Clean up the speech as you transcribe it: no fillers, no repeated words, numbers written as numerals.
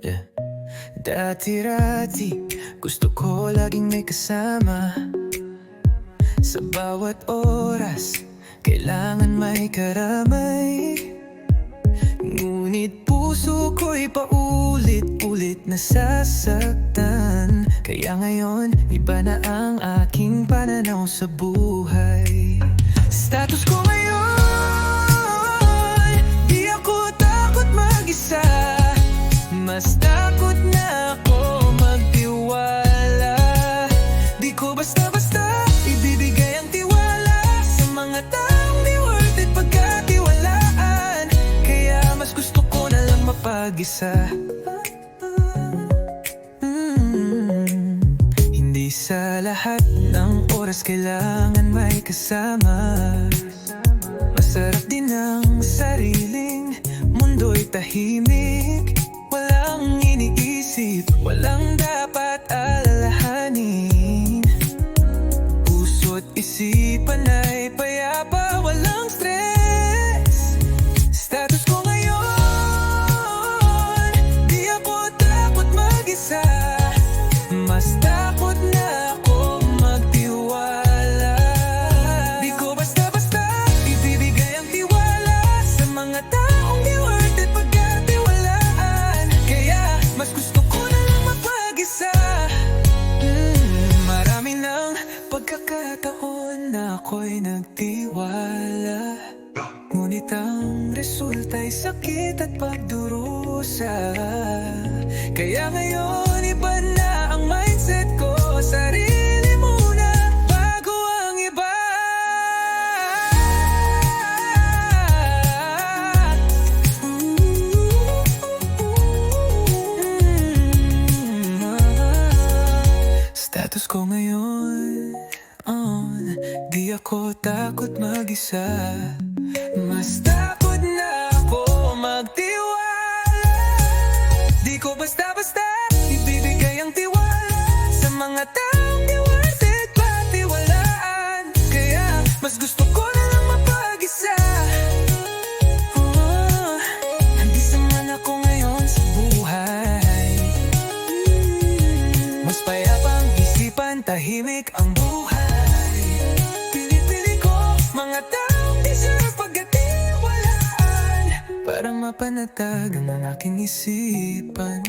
Yeah. Dati-rati, gusto ko laging may kasama. Sa bawat oras, kailangan may karamay. Ngunit puso ko'y paulit-ulit nasasaktan. Kaya ngayon, iba na ang aking pananaw sa buhay. Status ko ngayon, di ako takot mag-isa. Mas takot na ako magtiwala. Di ko basta-basta ibibigay ang tiwala sa mga taong di worth it pagkatiwalaan. Kaya mas gusto ko na lang mapag-isa. Hindi sa lahat ng oras kailangan may kasama. Masarap din ang sariling mundo'y tahimik. Walang iniisip, walang dapat alalahanin. Puso't isipan ay payapa, walang stress. Status ko ngayon, di ako takot mag-isa. Mas takot na ako magtiwala. Di ko basta-basta ibibigay ang tiwala sa mga taong di worth it pagkatiwalaan. Kaya mas gusto ko na lang mapag-isa. Marami ng pagkakataon na ako'y nagtiwala, ngunit ang resulta'y sakit at pagdurusa. Kaya ngayon iba na ang mindset ko, sarili muna bago ang iba. Status ko ngayon, di ako takot mag-isa. Mas takot na ako magtiwala. Di ko basta-basta ibibigay ang tiwala sa mga taong di worth it patiwalaan. Kaya mas gusto ko na lang mapag-isa. Nandisa man ako ngayon sa buhay. Mas payapang isipan, tahimik ang buhay. Pili-pili ko mga taong deserve pagkatiwalaan, para mapanatag ang aking isipan.